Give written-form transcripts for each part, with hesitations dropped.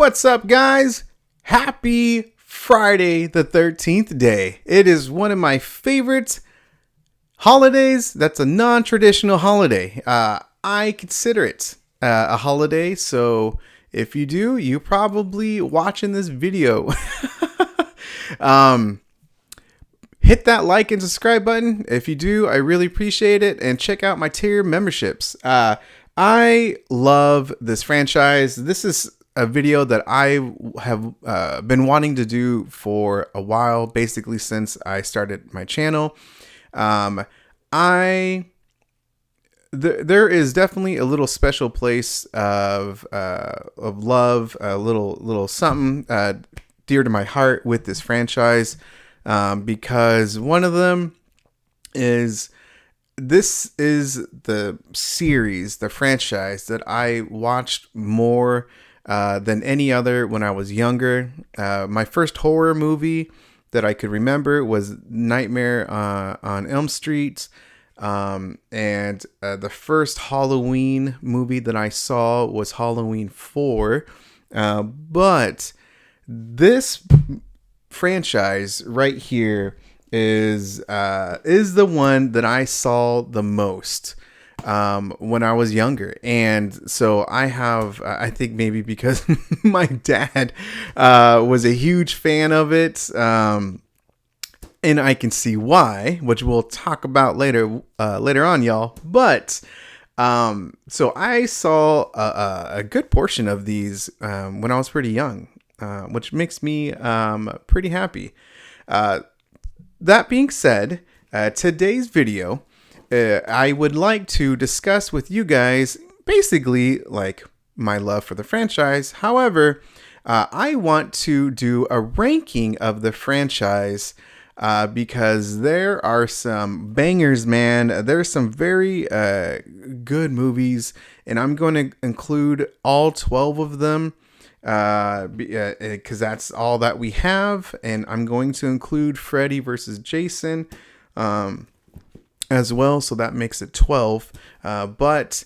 What's up, guys? Happy Friday the 13th day. It is one of my favorite holidays. That's a non-traditional holiday. I consider it a holiday, so if you do, you're probably watching this video. Hit that like and subscribe button. If you do, I really appreciate it. And check out my tier memberships. I love this franchise. This is a video that I have been wanting to do for a while, basically since I started my channel. There is definitely a little special place of love, a little something dear to my heart with this franchise, because one of them is. This is the series, the franchise that I watched more than any other when I was younger. My first horror movie that I could remember was Nightmare on Elm Street. And the first Halloween movie that I saw was Halloween 4. But this franchise right here is the one that I saw the most when I was younger. And so I have I think maybe because my dad was a huge fan of it, and I can see why, which we'll talk about later on, y'all. But so I saw a good portion of these when I was pretty young, which makes me pretty happy. That being said, today's video, I would like to discuss with you guys basically like my love for the franchise. However, I want to do a ranking of the franchise because there are some bangers, man. There's some very good movies, and I'm going to include all 12 of them. Because that's all that we have, and I'm going to include Freddy versus Jason as well, so that makes it 12. But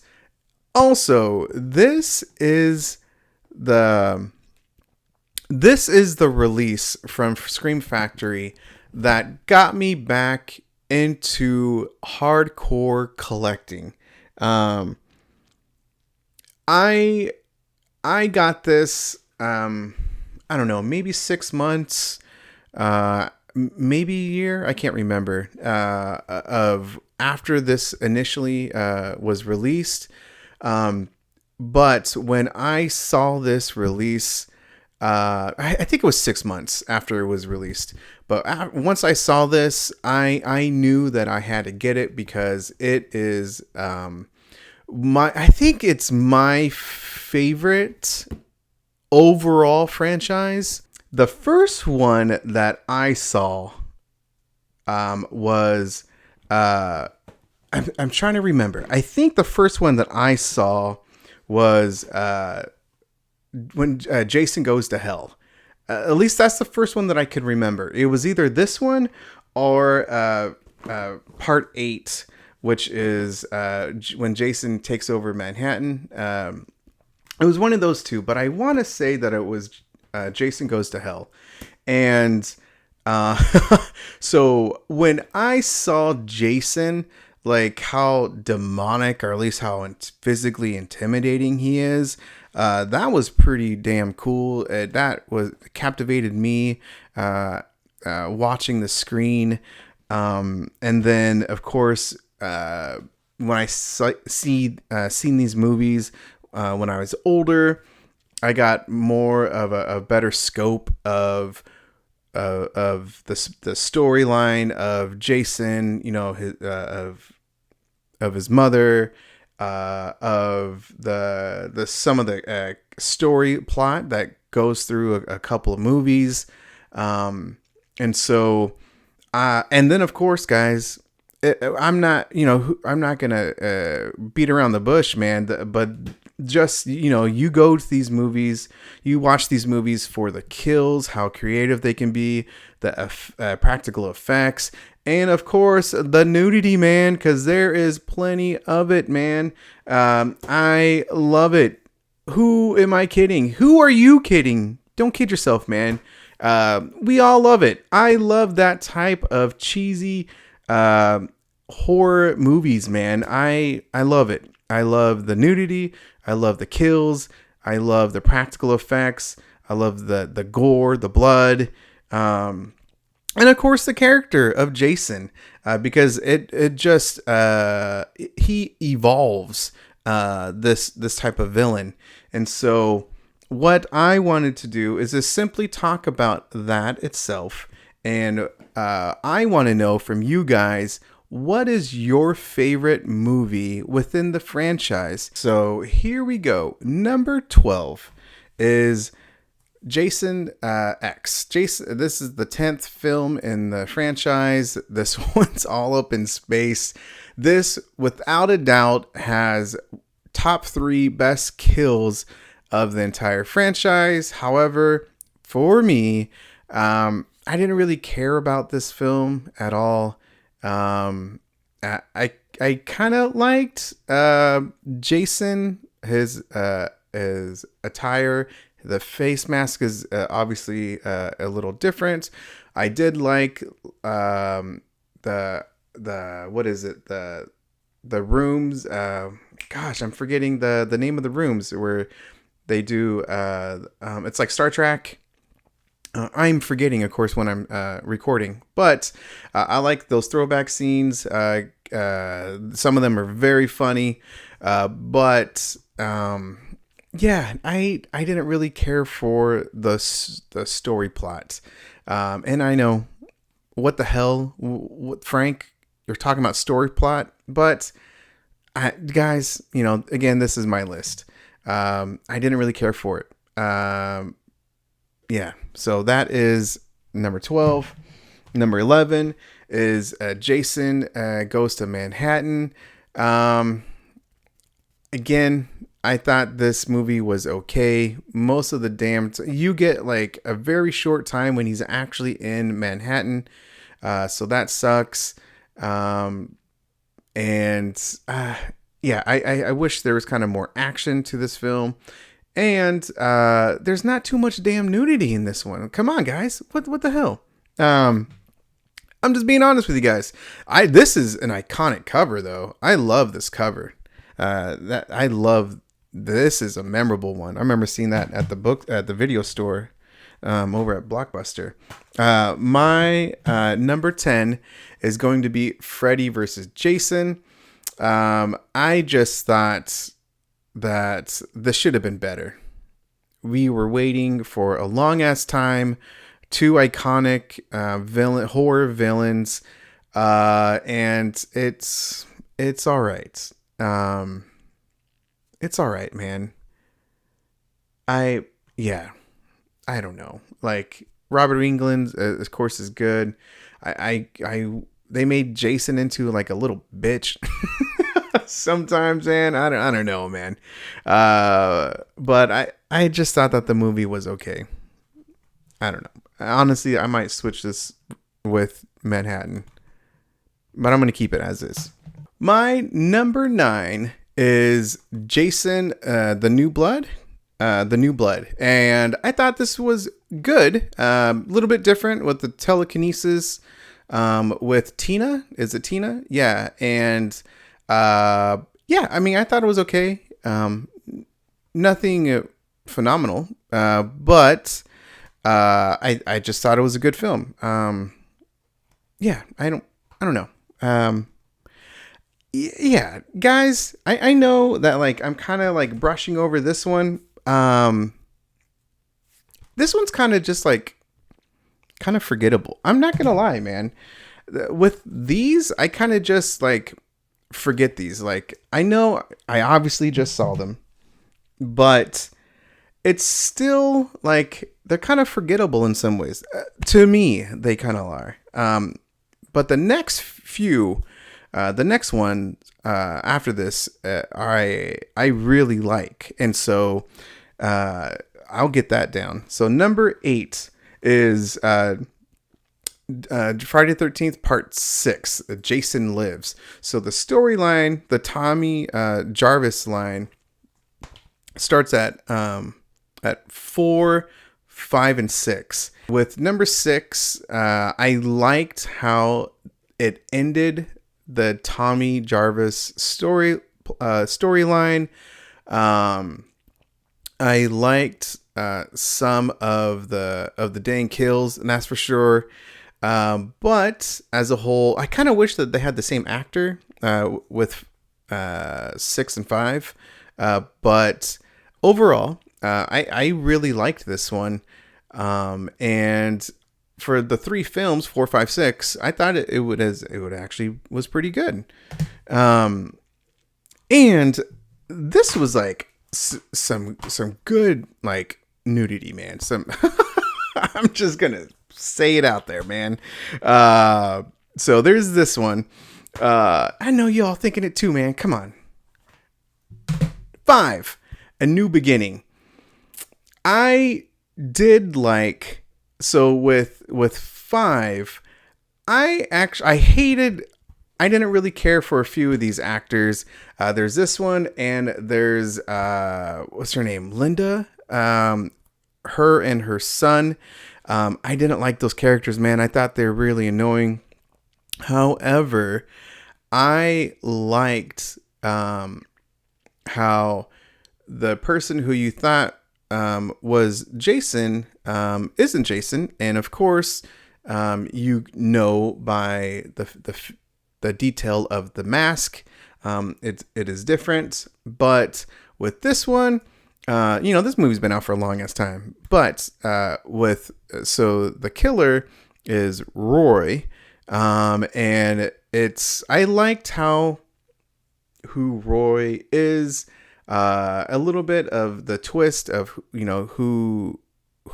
also, this is the release from Scream Factory that got me back into hardcore collecting. I got this, I don't know, maybe 6 months, maybe a year, I can't remember, of after this initially was released. But when I saw this release, I think it was 6 months after it was released. But once I saw this, I knew that I had to get it because it is I think it's my favorite overall franchise. The first one that I saw was I'm trying to remember. I think the first one that I saw was when Jason Goes to Hell. At least that's the first one that I could remember. It was either this one or Part 8. Which is when Jason takes over Manhattan. It was one of those two, but I want to say that it was Jason Goes to Hell. And so when I saw Jason, like how demonic, or at least how physically intimidating he is, that was pretty damn cool. That captivated me watching the screen. And then, of course, when I seen these movies when I was older, I got more of a better scope of the storyline of Jason, you know, his of his mother, of the some of the story plot that goes through a couple of movies, and so and then of course, guys. I'm not gonna beat around the bush, man. But just, you go to these movies, you watch these movies for the kills, how creative they can be, the practical effects, and of course the nudity, man, because there is plenty of it, man. I love it. Who am I kidding? Who are you kidding? Don't kid yourself, man. We all love it. I love that type of cheesy horror movies, man. I love it. I love the nudity. I love the kills. I love the practical effects. I love the gore, the blood, and of course the character of Jason, because it just he evolves this type of villain, and so what I wanted to do is just simply talk about that itself, and I want to know from you guys, what is your favorite movie within the franchise? So here we go. Number 12 is Jason X. Jason. This is the 10th film in the franchise. This one's all up in space. This, without a doubt, has top 3 best kills of the entire franchise. However, for me, I didn't really care about this film at all. I kind of liked Jason, his attire. The face mask is obviously a little different. I did like the what is it, the rooms. Gosh, I'm forgetting the name of the rooms where they do. It's like Star Trek. I'm forgetting, of course, when I'm recording, but I like those throwback scenes. Some of them are very funny, but yeah, I didn't really care for the story plot, and I know what the hell, Frank, you're talking about story plot, but guys, again, this is my list. I didn't really care for it. Yeah, so that is number 12. Number 11 is Jason Goes to Manhattan. Again, I thought this movie was okay. Most of the you get like a very short time when he's actually in Manhattan. So that sucks. Yeah, I wish there was kind of more action to this film. And there's not too much damn nudity in this one. Come on, guys. What the hell? I'm just being honest with you guys. This is an iconic cover, though. I love this cover. This is a memorable one. I remember seeing that at the video store over at Blockbuster. My number 10 is going to be Freddy versus Jason. I just thought that this should have been better. We were waiting for a long ass time, 2 iconic horror villains, and it's all right. It's all right, man. I don't know. Like, Robert Englund, of course, is good. They made Jason into like a little bitch. Sometimes, man, I don't know, man. But I just thought that the movie was okay. I don't know. Honestly, I might switch this with Manhattan, but I'm going to keep it as is. My number 9 is Jason, the New Blood. And I thought this was good. A little bit different with the telekinesis with Tina. Is it Tina? Yeah. And yeah, I mean, I thought it was okay. Nothing phenomenal, but I just thought it was a good film. Yeah, I don't know. Yeah, guys, I know that like I'm kind of like brushing over this one. This one's kind of just like kind of forgettable. I'm not gonna lie, man. With these, I kind of just like forget these. Like, I know I obviously just saw them, but it's still like they're kind of forgettable in some ways. To me, they kind of are. But the next few, the next one after this, I really like, and so I'll get that down. So number 8 is Friday the 13th Part 6. Jason Lives. So the storyline, the Tommy Jarvis line, starts at 4, 5, and 6. With number 6, I liked how it ended the Tommy Jarvis storyline. Um, I liked some of the dang kills, and that's for sure. But as a whole, I kind of wish that they had the same actor with 6 and 5. But overall, I really liked this one. And for the 3 films, 4, 5, 6, I thought it would actually was pretty good. Um, and this was like some good like nudity, man. Some I'm just gonna say it out there, man. So there's this one. I know y'all thinking it too, man. Come on. 5, A New Beginning. I did like, so with 5, I hated. I didn't really care for a few of these actors. There's this one, and there's what's her name, Linda. Her and her son. I didn't like those characters, man. I thought they're really annoying. However, I liked how the person who you thought was Jason isn't Jason, and of course, you know by the detail of the mask, it is different. But with this one, this movie's been out for a long ass time. But so the killer is Roy, and I liked who Roy is. A little bit of the twist of who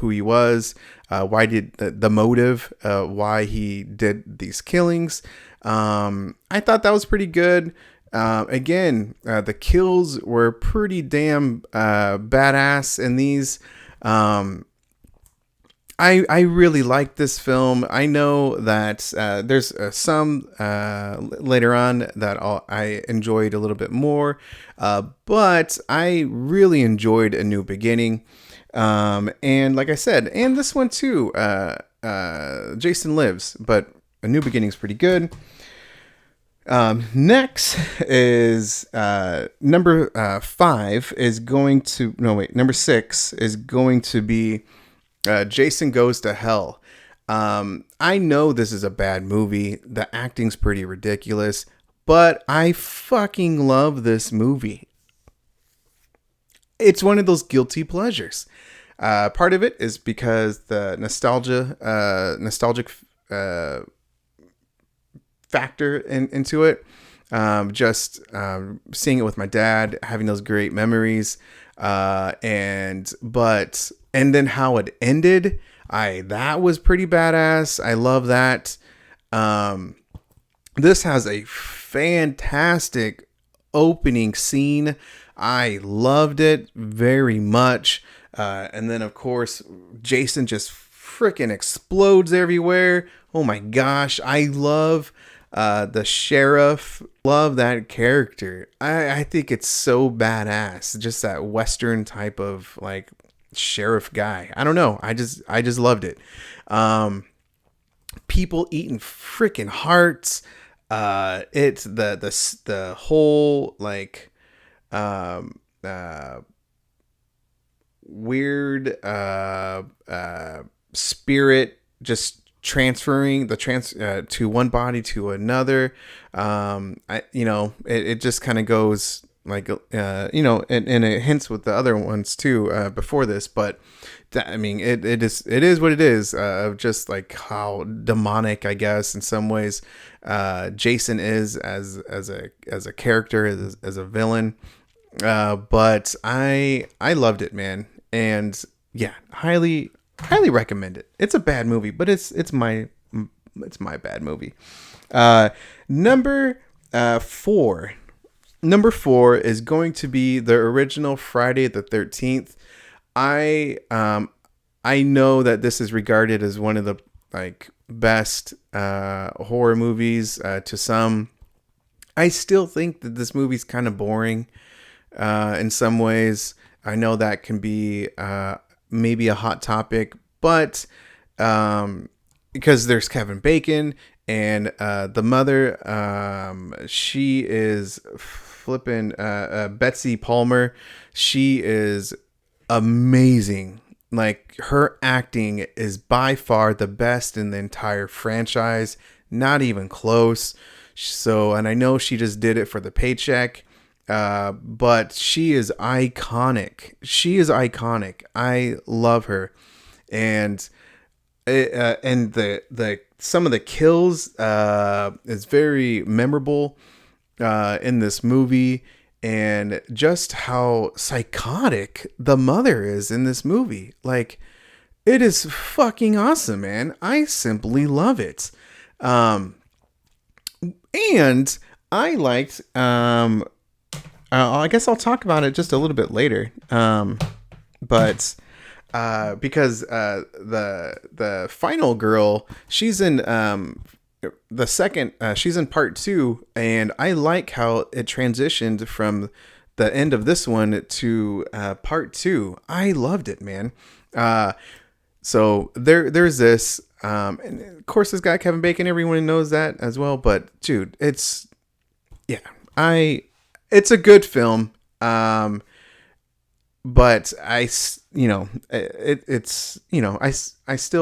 he was, why did the motive, why he did these killings. I thought that was pretty good. Again, the kills were pretty damn badass in these. I really liked this film. I know that there's some later on that I enjoyed a little bit more, but I really enjoyed A New Beginning. And like I said, and this one too, Jason Lives, but A New Beginning is pretty good. Next is number 5 is going to number 6 is going to be Jason Goes to Hell. I know this is a bad movie. The acting's pretty ridiculous, but I fucking love this movie. It's one of those guilty pleasures. Part of it is because the nostalgic factor into it. Just seeing it with my dad, having those great memories, and then how it ended, that was pretty badass. I love that. This has a fantastic opening scene. I loved it very much. And then of course, Jason just freaking explodes everywhere. Oh my gosh. I love the sheriff. Love that character. I think it's so badass. Just that Western type of like sheriff guy. I don't know. I just loved it. People eating freaking hearts. It's the whole like weird spirit just transferring to one body to another. It just kind of goes like and it hints with the other ones too before this, but it is what it is, of just like how demonic, I guess, in some ways Jason is as a character, as a villain. But I loved it, man, and yeah, highly recommend it. It's a bad movie, but it's my bad movie. Number 4. Number 4 is going to be the original Friday the 13th. I know that this is regarded as one of the like best horror movies to some. I still think that this movie's kind of boring in some ways. I know that can be maybe a hot topic, but because there's Kevin Bacon and the mother, she is flipping Betsy Palmer. She is amazing. Like, her acting is by far the best in the entire franchise. Not even close. So, and I know she just did it for the paycheck. But she is iconic. She is iconic. I love her. And the some of the kills is very memorable in this movie, and just how psychotic the mother is in this movie. Like, it is fucking awesome, man. I simply love it. And I liked I guess I'll talk about it just a little bit later. But because the final girl, she's in the second, she's in part 2, and I like how it transitioned from the end of this one to part 2. I loved it, man. So there's this, and of course this guy Kevin Bacon, everyone knows that as well. But dude, it's a good film. But I still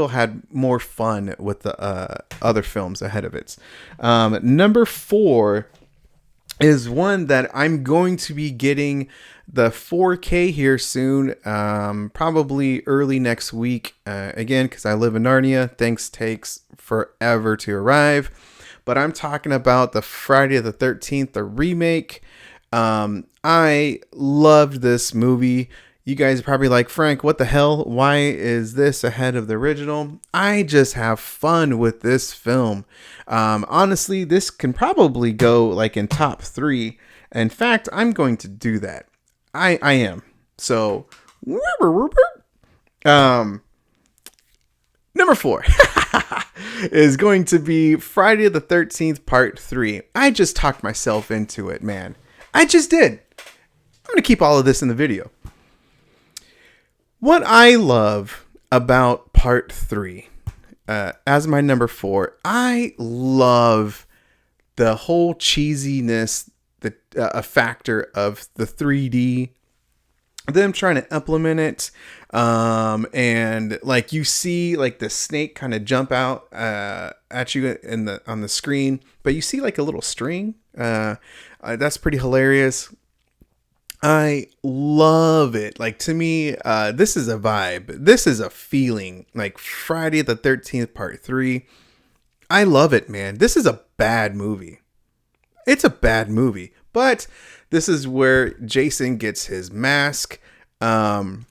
had more fun with the other films ahead of it. Number 4 is one that I'm going to be getting the 4K here soon, probably early next week. Again, because I live in Narnia, things takes forever to arrive. But I'm talking about the Friday the 13th, the remake. I loved this movie. You guys are probably like, Frank, what the hell? Why is this ahead of the original? I just have fun with this film. Honestly, this can probably go like in top 3. In fact, I'm going to do that. I am. So, number 4 is going to be Friday the 13th, part 3. I just talked myself into it, man. I just did. I'm going to keep all of this in the video. What I love about part 3, as my number 4, I love the whole cheesiness, a factor of the 3D, them trying to implement it. And like you see like the snake kind of jump out at you on the screen, but you see like a little string. That's pretty hilarious. I love it. Like, to me, this is a vibe. This is a feeling. Like Friday the 13th, part 3. I love it, man. This is a bad movie. It's a bad movie. But this is where Jason gets his mask. Iconic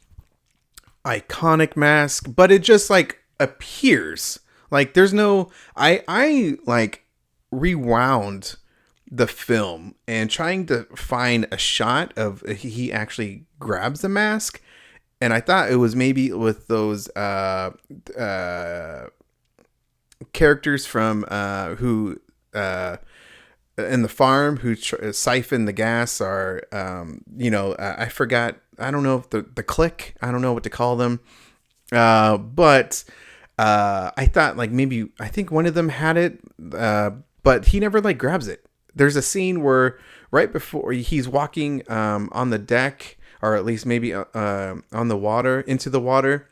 mask. But it just like appears. Like, there's no... I like rewound the film and trying to find a shot of he actually grabs the mask, and I thought it was maybe with those characters from who in the farm who siphon the gas, or I forgot, I don't know if the clique, I don't know what to call them, but I thought like maybe, I think one of them had it, but he never like grabs it. There's a scene where right before he's walking on the deck, or at least maybe on the water, into the water,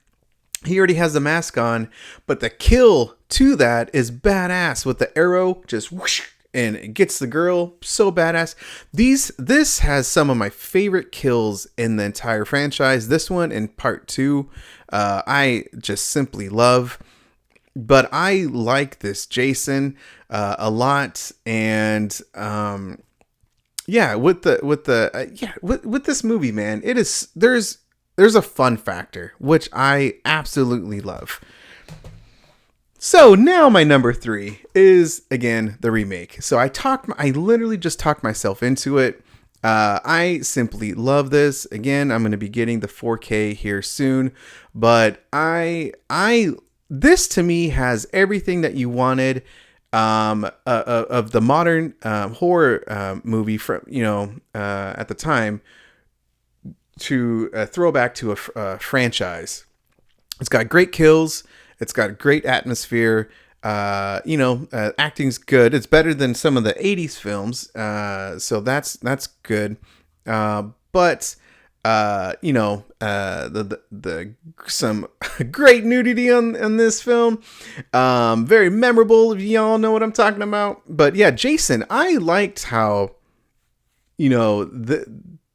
he already has the mask on, but the kill to that is badass with the arrow just whoosh, and it gets the girl. So badass. This has some of my favorite kills in the entire franchise. This one in part 2, I just simply love. But I like this Jason a lot, and with this movie, man, it is there's a fun factor which I absolutely love. So now my number 3 is again the remake. So I literally just talked myself into it. I simply love this. Again, I'm going to be getting the 4K here soon, but this to me has everything that you wanted of the modern horror movie from at the time. a throwback to a franchise. It's got great kills. It's got great atmosphere. Acting's good. It's better than some of the '80s films. So that's good. But the some great nudity on this film. Very memorable. If y'all know what I'm talking about. But yeah, Jason, I liked how,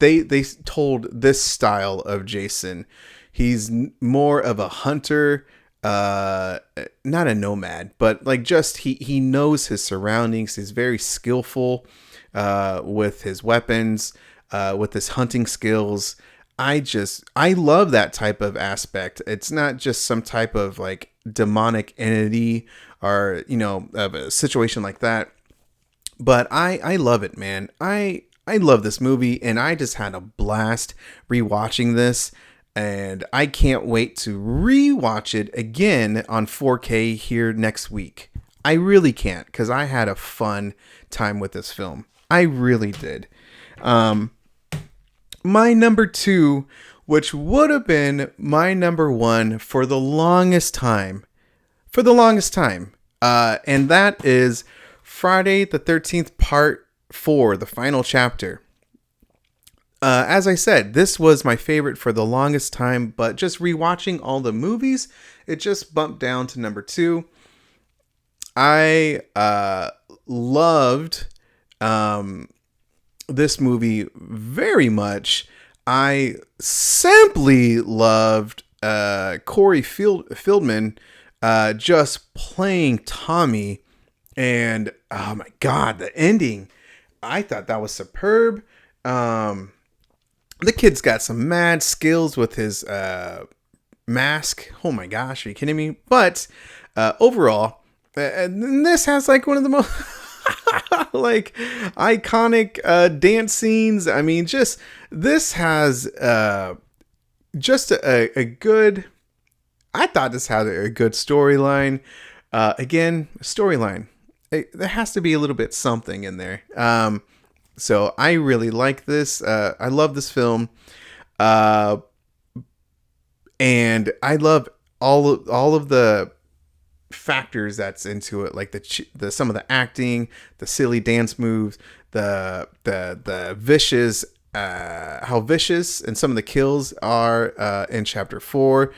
they told this style of Jason. He's more of a hunter, not a nomad, but like just he knows his surroundings. He's very skillful with his weapons, with his hunting skills. I love that type of aspect. It's not just some type of like demonic entity or of a situation like that. But I love it, man. I love this movie, and I just had a blast rewatching this. And I can't wait to rewatch it again on 4K here next week. I really can't, because I had a fun time with this film. I really did. My number 2, which would have been my number 1 for the longest time. And that is Friday the 13th Part 4, the final chapter. As I said, this was my favorite for the longest time, but just rewatching all the movies, it just bumped down to number 2. I loved this movie very much. I simply loved Corey Feldman just playing Tommy, and oh my god, the ending! I thought that was superb. The kid's got some mad skills with his mask. Oh my gosh, are you kidding me? But overall, this has like one of the most like iconic dance scenes. I mean, just this has just a good. I thought this had a good storyline. Again, storyline. There has to be a little bit something in there. So I really like this. I love this film, and I love all of the factors that's into it, like the some of the acting, the silly dance moves, the vicious, how vicious, and some of the kills are in Chapter 4,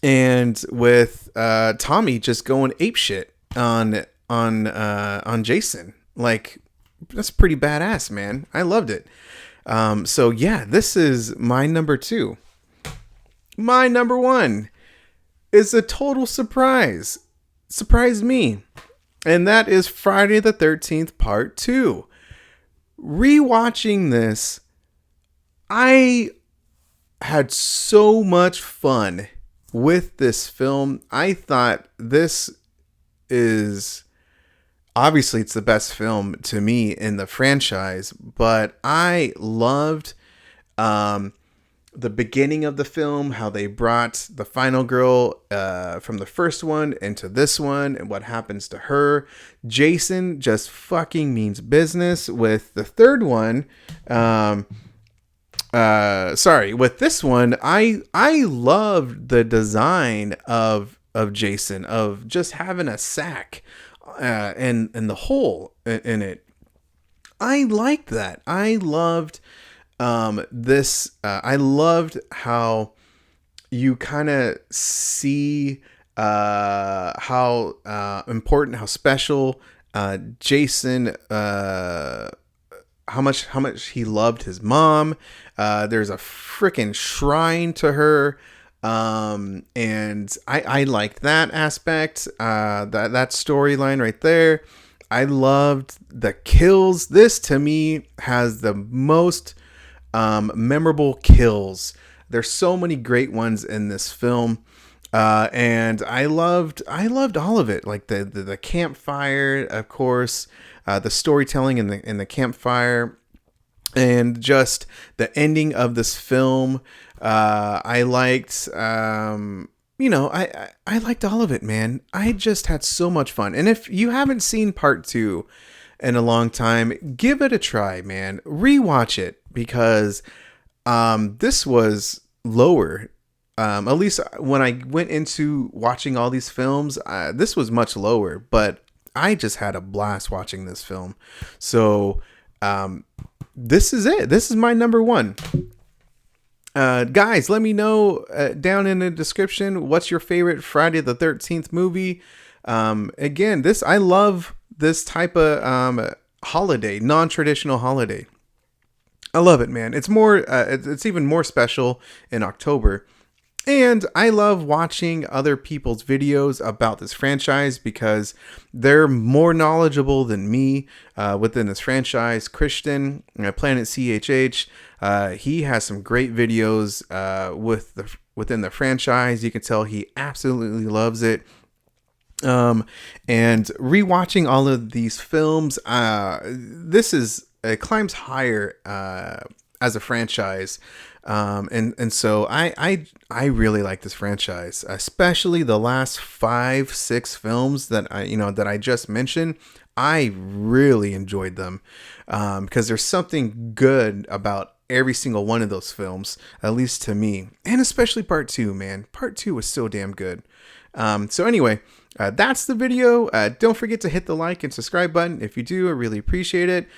and with Tommy just going apeshit on Jason, like. That's pretty badass, man. I loved it. So yeah, this is my number 2. My number 1 is a total surprise. Surprised me. And that is Friday the 13th Part 2. Rewatching this, I had so much fun with this film. I thought this is... Obviously, it's the best film to me in the franchise, but I loved the beginning of the film, how they brought the final girl from the first one into this one, and what happens to her. Jason just fucking means business with the third one. With this one, I loved the design of Jason, of just having a sack. And the hole in it. I liked that. I loved this. I loved how you kind of see how important, how special Jason, how much he loved his mom. There's a freaking shrine to her. And I liked that aspect, that storyline right there. I loved the kills. This to me has the most memorable kills. There's so many great ones in this film. And I loved all of it. Like the campfire, of course, the storytelling in the campfire, and just the ending of this film. I liked, I liked all of it, man. I just had so much fun. And if you haven't seen Part 2, in a long time. Give it a try, man. Rewatch it because this was lower. At least when I went into watching all these films, this was much lower, but I just had a blast watching this film. So this is it. This is my number one. Guys, let me know down in the description what's your favorite Friday the 13th movie. Again, I love this type of holiday, non-traditional holiday. I love it, man. It's more it's even more special in October. And I love watching other people's videos about this franchise because they're more knowledgeable than me within this franchise. Christian, Planet CHH, he has some great videos within the franchise. You can tell he absolutely loves it. And rewatching all of these films, it climbs higher as a franchise. And so I really like this franchise, especially the last 5-6 films that I just mentioned. I really enjoyed them, because there's something good about every single one of those films, at least to me, and especially part 2, man. Part 2 was so damn good. So anyway, that's the video. Don't forget to hit the like and subscribe button. If you do, I really appreciate it.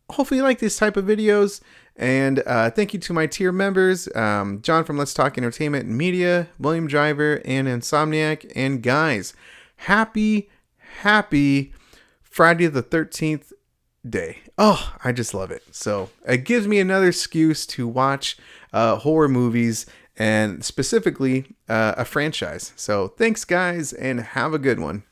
Hopefully you like these type of videos. And thank you to my tier members, John from Let's Talk Entertainment and Media, William Driver, and Insomniac. And guys, happy Friday the 13th day. Oh, I just love it. So it gives me another excuse to watch horror movies, and specifically a franchise. So thanks, guys, and have a good one.